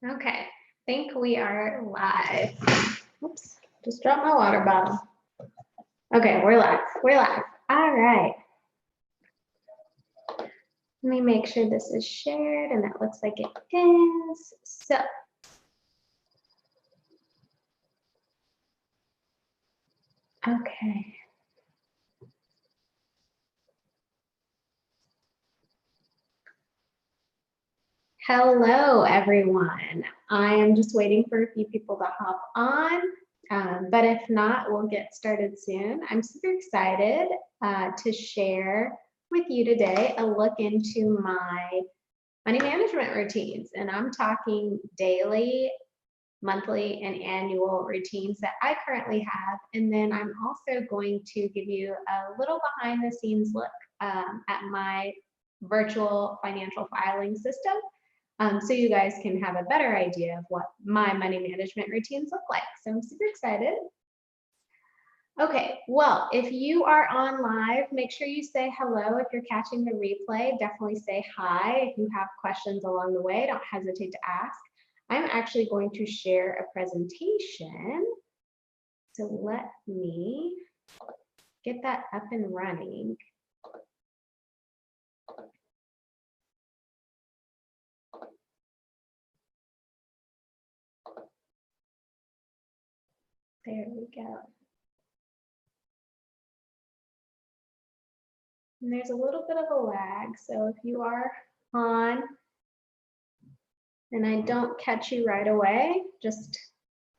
Okay, I think we are live. Oops, just dropped my water bottle. Okay, we're live. We're live. All right. Let me make sure this is shared, and that looks like it is. So, okay. Hello, everyone. I am just waiting for a few people to hop on, but if not, we'll get started soon. I'm super excited to share with you today a look into my money management routines, and I'm talking daily, monthly, and annual routines that I currently have. And then I'm also going to give you a little behind the scenes look at my virtual financial filing system, so you guys can have a better idea of what my money management routines look like. So I'm super excited. Okay, well, if you are on live, make sure you say hello. If you're catching the replay, definitely say hi. If you have questions along the way, don't hesitate to ask. I'm actually going to share a presentation. So let me get that up and running. There we go. And there's a little bit of a lag, so if you are on and I don't catch you right away, just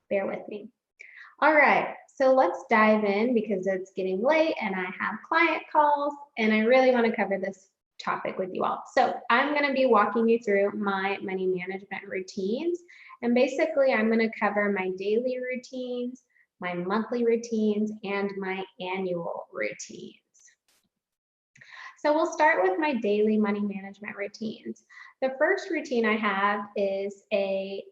bear with me. All right, so let's dive in because it's getting late and I have client calls and I really want to cover this topic with you all. So I'm going to be walking you through my money management routines, and basically I'm going to cover my daily routines, my monthly routines, and my annual routines. So we'll start with my daily money management routines. The first routine I have is a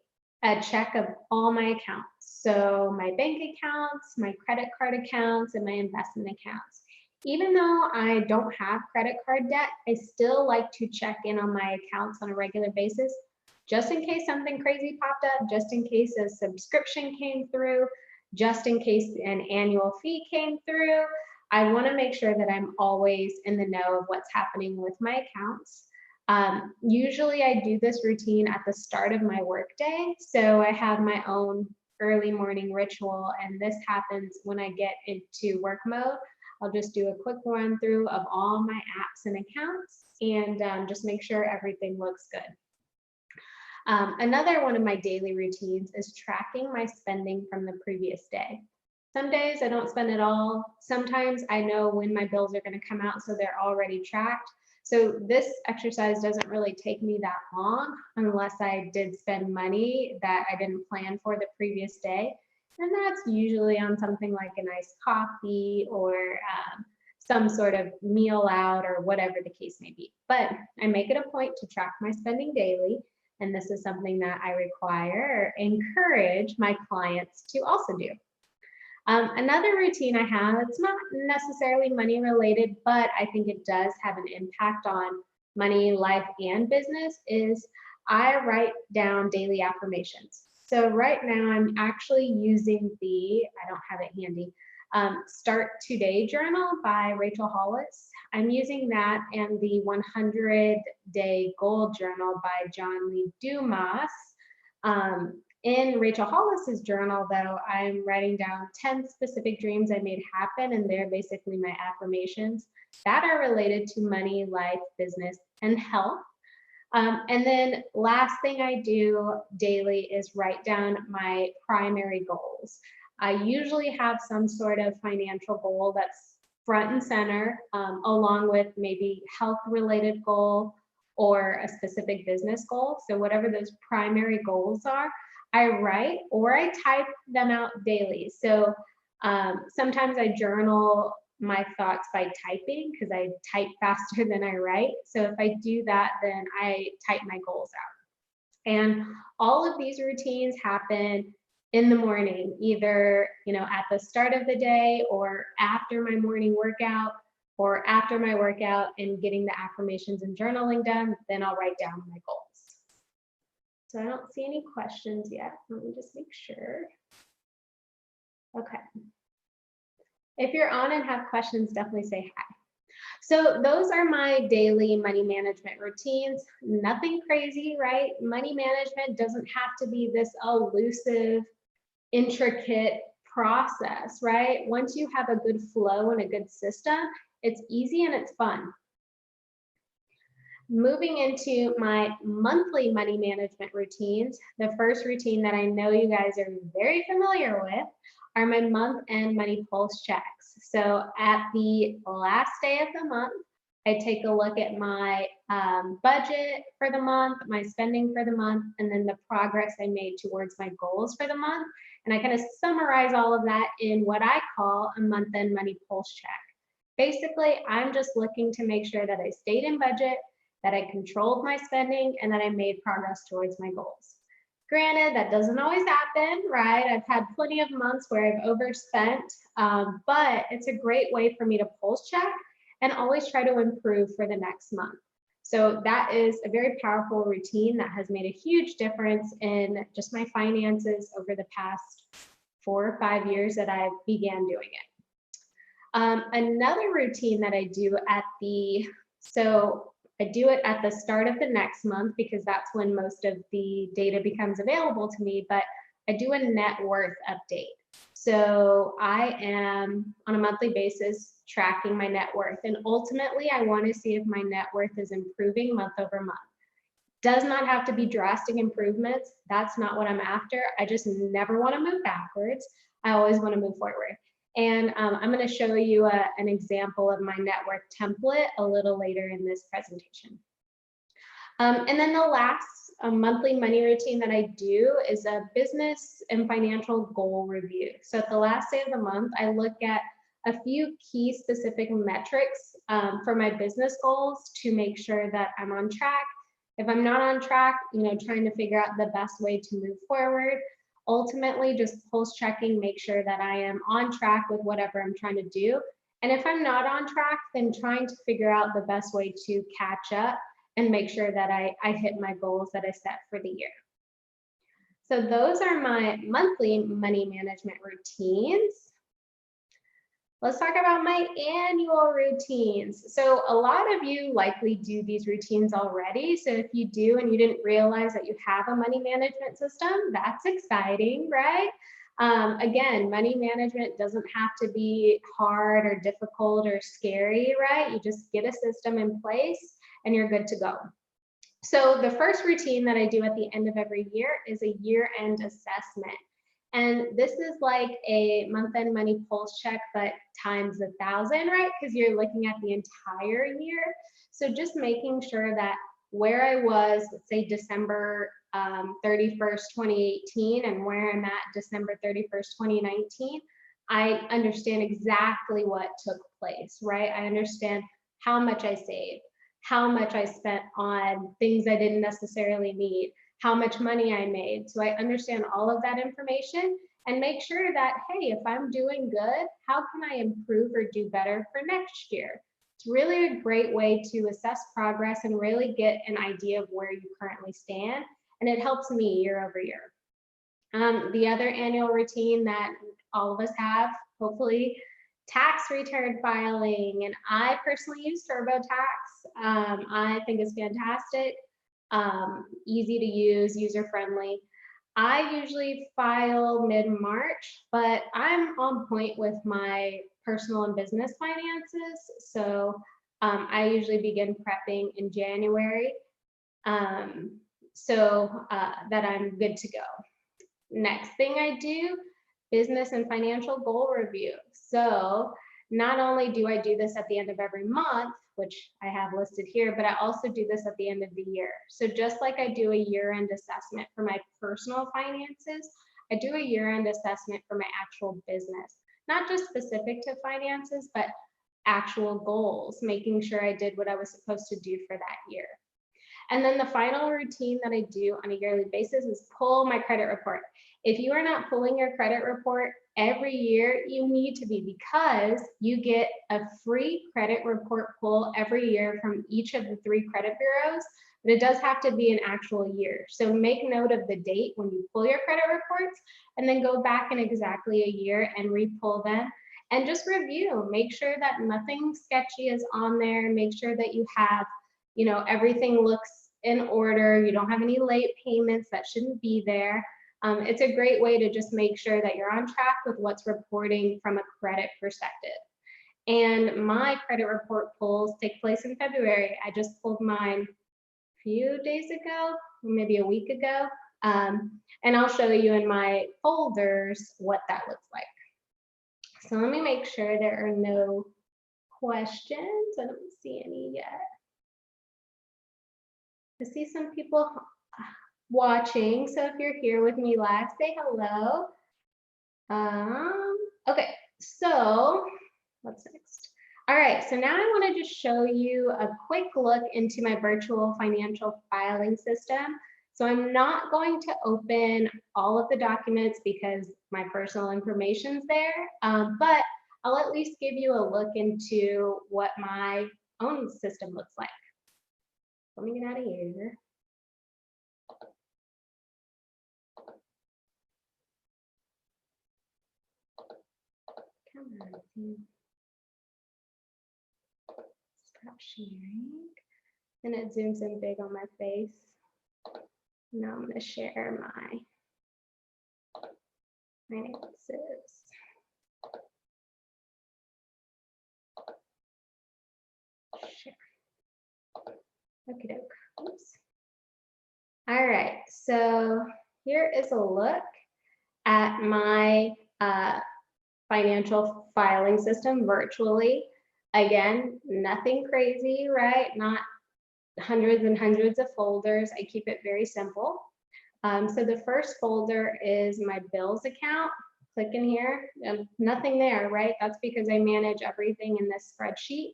check of all my accounts. So my bank accounts, my credit card accounts, and my investment accounts. Even though I don't have credit card debt, I still like to check in on my accounts on a regular basis, just in case something crazy popped up, just in case a subscription came through, just in case an annual fee came through. I want to make sure that I'm always in the know of what's happening with my accounts. Usually I do this routine at the start of my workday. So I have my own early morning ritual, and this happens when I get into work mode. I'll just do a quick run through of all my apps and accounts and just make sure everything looks good. Another one of my daily routines is tracking my spending from the previous day. Some days I don't spend at all. Sometimes I know when my bills are going to come out, so they're already tracked. So this exercise doesn't really take me that long unless I did spend money that I didn't plan for the previous day. And that's usually on something like a nice coffee or some sort of meal out or whatever the case may be. But I make it a point to track my spending daily. And this is something that I require or encourage my clients to also do. Another routine I have, it's not necessarily money related, but I think it does have an impact on money, life, and business, is I write down daily affirmations. So right now I'm actually using I don't have it handy, Start Today Journal by Rachel Hollis. I'm using that, and the 100-Day Goal Journal by John Lee Dumas. In Rachel Hollis's journal, though, I'm writing down 10 specific dreams I made happen, and they're basically my affirmations that are related to money, life, business, and health. And then last thing I do daily is write down my primary goals. I usually have some sort of financial goal that's front and center, along with maybe health-related goal or a specific business goal. So whatever those primary goals are, I write or I type them out daily. So sometimes I journal my thoughts by typing because I type faster than I write. So if I do that, then I type my goals out. And all of these routines happen in the morning, either at the start of the day or after my morning workout, or after my workout and getting the affirmations and journaling done, then I'll write down my goals. So I don't see any questions yet. Let me just make sure. Okay. If you're on and have questions, definitely say hi. So those are my daily money management routines. Nothing crazy, right? Money management doesn't have to be this elusive, intricate process, right? Once you have a good flow and a good system, it's easy and it's fun. Moving into my monthly money management routines, the first routine that I know you guys are very familiar with are my month-end money pulse checks. So at the last day of the month, I take a look at my budget for the month, my spending for the month, and then the progress I made towards my goals for the month. And I kind of summarize all of that in what I call a month-end money pulse check. Basically, I'm just looking to make sure that I stayed in budget, that I controlled my spending, and that I made progress towards my goals. Granted, that doesn't always happen, right? I've had plenty of months where I've overspent, but it's a great way for me to pulse check and always try to improve for the next month. So that is a very powerful routine that has made a huge difference in just my finances over the past 4 or 5 years that I began doing it. Another routine that I do I do it at the start of the next month because that's when most of the data becomes available to me, but I do a net worth update. So I am on a monthly basis tracking my net worth, and ultimately I want to see if my net worth is improving month over month. Does not have to be drastic improvements. That's not what I'm after. I just never want to move backwards. I always want to move forward. And I'm going to show you an example of my net worth template a little later in this presentation. And then the last monthly money routine that I do is a business and financial goal review. So at the last day of the month, I look at a few key specific metrics for my business goals to make sure that I'm on track. If I'm not on track, trying to figure out the best way to move forward. Ultimately, just pulse checking, make sure that I am on track with whatever I'm trying to do. And if I'm not on track, then trying to figure out the best way to catch up and make sure that I hit my goals that I set for the year. So those are my monthly money management routines. Let's talk about my annual routines. So a lot of you likely do these routines already. So if you do and you didn't realize that you have a money management system, that's exciting, right? Again, money management doesn't have to be hard or difficult or scary, right? You just get a system in place and you're good to go. So the first routine that I do at the end of every year is a year-end assessment. And this is like a month-end money pulse check, but times 1,000, right? Because you're looking at the entire year. So just making sure that where I was, let's say December 31st, 2018, and where I'm at December 31st, 2019, I understand exactly what took place, right? I understand how much I saved, how much I spent on things I didn't necessarily need, how much money I made. So I understand all of that information and make sure that, hey, if I'm doing good, how can I improve or do better for next year? It's really a great way to assess progress and really get an idea of where you currently stand. And it helps me year over year. The other annual routine that all of us have, hopefully, tax return filing. And I personally use TurboTax. I think it's fantastic. Easy to use, user-friendly. I usually file mid-March, but I'm on point with my personal and business finances. So I usually begin prepping in January so that I'm good to go. Next thing I do, business and financial goal review. So not only do I do this at the end of every month, which I have listed here, but I also do this at the end of the year. So just like I do a year-end assessment for my personal finances, I do a year-end assessment for my actual business, not just specific to finances, but actual goals, making sure I did what I was supposed to do for that year. And then the final routine that I do on a yearly basis is pull my credit report. If you are not pulling your credit report every year, you need to be, because you get a free credit report pull every year from each of the 3 credit bureaus but it does have to be an actual year. So make note of the date when you pull your credit reports, and then go back in exactly a year and re-pull them. And just review, make sure that nothing sketchy is on there. Make sure that you have, everything looks in order. You don't have any late payments that shouldn't be there. It's a great way to just make sure that you're on track with what's reporting from a credit perspective. And my credit report pulls take place in February. I just pulled mine a few days ago, maybe a week ago. And I'll show you in my folders what that looks like. So let me make sure there are no questions. I don't see any yet. I see some people watching. So if you're here with me live, say hello. Okay, so what's next? All right, so now I want to just show you a quick look into my virtual financial filing system. So I'm not going to open all of the documents because my personal information's there, but I'll at least give you a look into what my own system looks like. Let me get out of here. Come on. Stop sharing. And it zooms in big on my face. Now I'm going to share my finances. Share. Okie doke. Oops. All right, so here is a look at my financial filing system virtually. Again, nothing crazy, right? Not hundreds and hundreds of folders. I keep it very simple. So the first folder is my bills account. Click in here, nothing there, right? That's because I manage everything in this spreadsheet.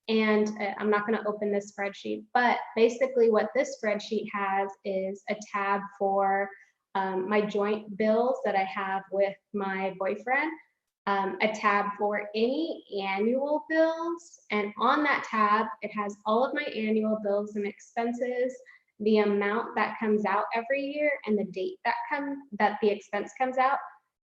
And I'm not going to open this spreadsheet, but basically what this spreadsheet has is a tab for my joint bills that I have with my boyfriend, a tab for any annual bills, and on that tab it has all of my annual bills and expenses, the amount that comes out every year, and the date that the expense comes out,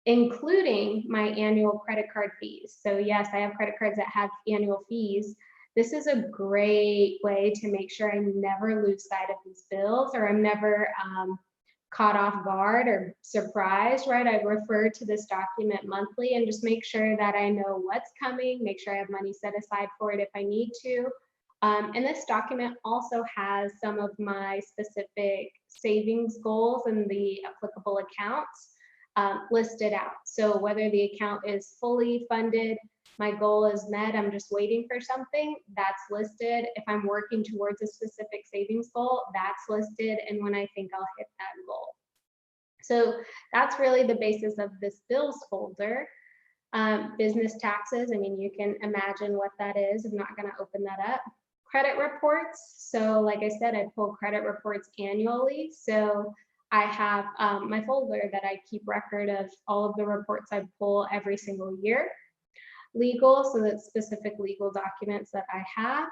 including my annual credit card fees. So yes, I have credit cards that have annual fees. This is a great way to make sure I never lose sight of these bills, or I'm never caught off guard or surprised, right? I refer to this document monthly and just make sure that I know what's coming, make sure I have money set aside for it if I need to. And this document also has some of my specific savings goals and the applicable accounts listed out. So whether the account is fully funded, my goal is met, I'm just waiting for something, that's listed. If I'm working towards a specific savings goal, that's listed, and when I think I'll hit that goal. So that's really the basis of this bills folder. Business taxes, I mean, you can imagine what that is. I'm not going to open that up. Credit reports. So like I said, I pull credit reports annually. So I have my folder that I keep record of all of the reports I pull every single year. Legal, so that's specific legal documents that I have.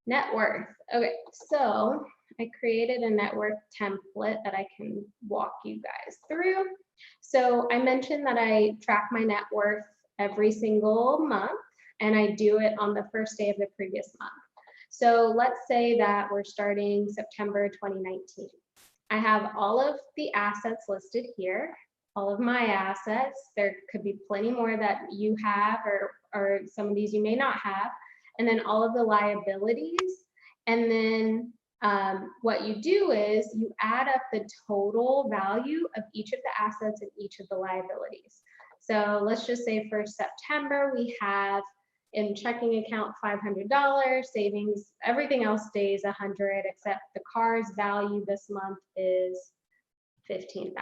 Net worth. Okay, so I created a net worth template that I can walk you guys through. So I mentioned that I track my net worth every single month, and I do it on the first day of the previous month. So let's say that we're starting September 2019. I have all of the assets listed here, all of my assets. There could be plenty more that you have, or some of these you may not have, and then all of the liabilities. And then what you do is you add up the total value of each of the assets and each of the liabilities. So let's just say for September, we have in checking account $500, savings, everything else stays $100, except the car's value this month is $15,000.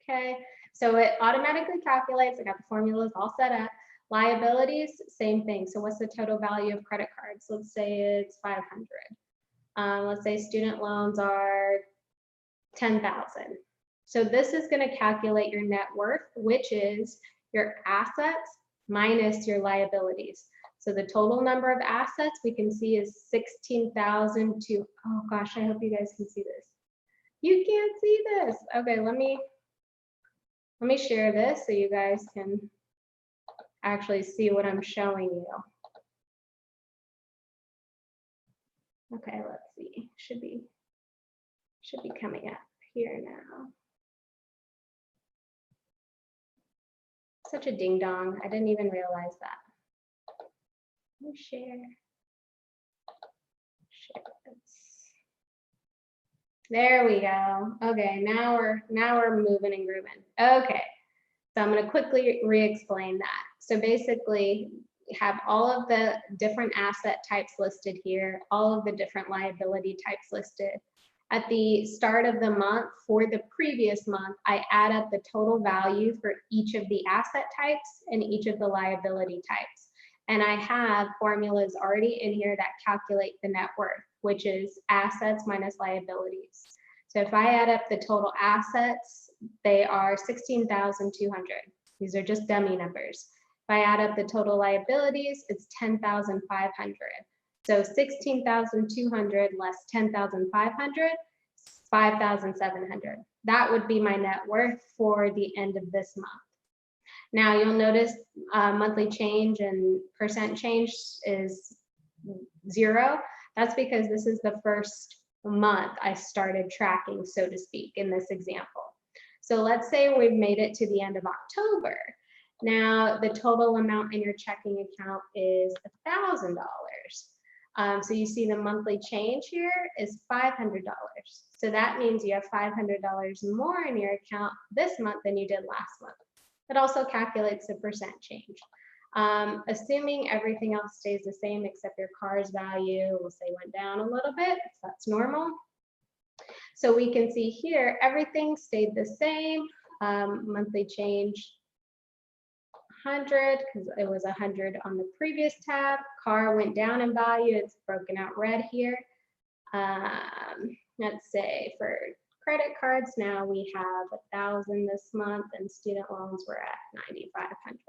Okay, so it automatically calculates. I got the formulas all set up. Liabilities, same thing. So what's the total value of credit cards? Let's say it's 500. Let's say student loans are 10,000. So this is going to calculate your net worth, which is your assets minus your liabilities. So the total number of assets we can see is 16,000 to, oh gosh, I hope you guys can see this. You can't see this. Okay, let me share this so you guys can actually see what I'm showing you. Okay, let's see. Should be coming up here now. Such a ding dong. I didn't even realize that. Let me share this. There we go. Okay, now we're moving and grooving. Okay, so I'm going to quickly re-explain that. So basically, we have all of the different asset types listed here, all of the different liability types listed. At the start of the month for the previous month, I add up the total value for each of the asset types and each of the liability types. And I have formulas already in here that calculate the net worth, which is assets minus liabilities. So if I add up the total assets, they are 16,200. These are just dummy numbers. If I add up the total liabilities, it's 10,500. So 16,200 less 10,500, 5,700. That would be my net worth for the end of this month. Now you'll notice monthly change and percent change is 0. That's because this is the first month I started tracking, so to speak, in this example. So let's say we've made it to the end of October. Now the total amount in your checking account is $1,000. So you see the monthly change here is $500. So that means you have $500 more in your account this month than you did last month. It also calculates the percent change. Assuming everything else stays the same except your car's value, we'll say went down a little bit, if that's normal. So we can see here, everything stayed the same. Monthly change, 100, because it was 100 on the previous tab. Car went down in value, it's broken out red here. Let's say for credit cards, now we have 1,000 this month, and student loans were at 9,500.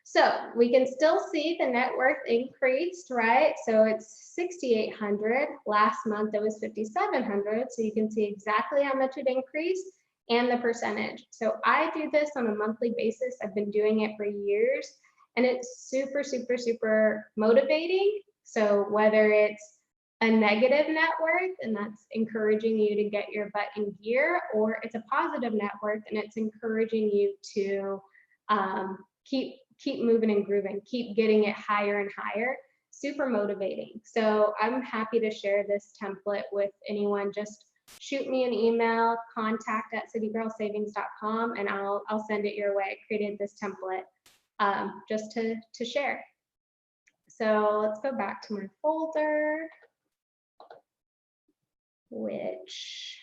So we can still see the net worth increased, right? So it's 6,800. Last month it was 5,700. So you can see exactly how much it increased and the percentage. So I do this on a monthly basis. I've been doing it for years, and it's super, super, super motivating. So whether it's a negative net worth, and that's encouraging you to get your butt in gear, or it's a positive net worth and it's encouraging you to keep moving and grooving, keep getting it higher and higher. Super motivating. So I'm happy to share this template with anyone. Just shoot me an email, contact@citygirlsavings.com, and I'll send it your way. I created this template just to share. So let's go back to my folder, which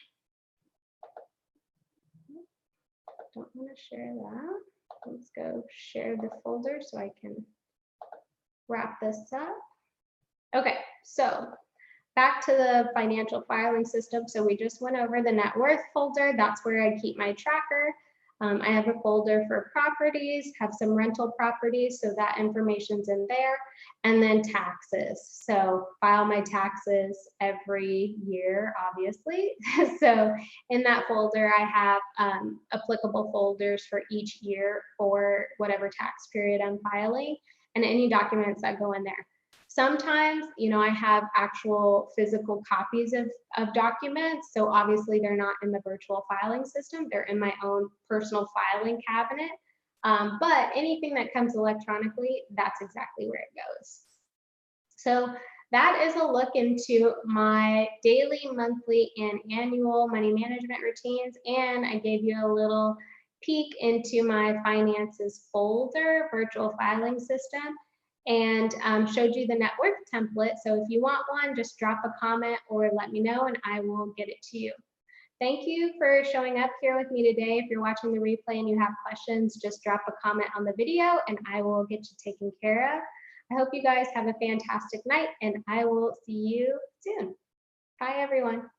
don't want to share that. Let's go share the folder so I can wrap this up. Okay, so back to the financial filing system. So we just went over the net worth folder. That's where I keep my tracker. I have a folder for properties, have some rental properties, so that information's in there, and then taxes. So file my taxes every year, obviously. So in that folder, I have applicable folders for each year for whatever tax period I'm filing, and any documents that go in there. Sometimes, I have actual physical copies of documents. So obviously they're not in the virtual filing system. They're in my own personal filing cabinet. But anything that comes electronically, that's exactly where it goes. So that is a look into my daily, monthly, and annual money management routines. And I gave you a little peek into my finances folder, virtual filing system, and showed you the net worth template. So if you want one, just drop a comment or let me know and I will get it to you. Thank you for showing up here with me today. If you're watching the replay and you have questions, just drop a comment on the video and I will get you taken care of. I hope you guys have a fantastic night and I will see you soon. Bye, everyone.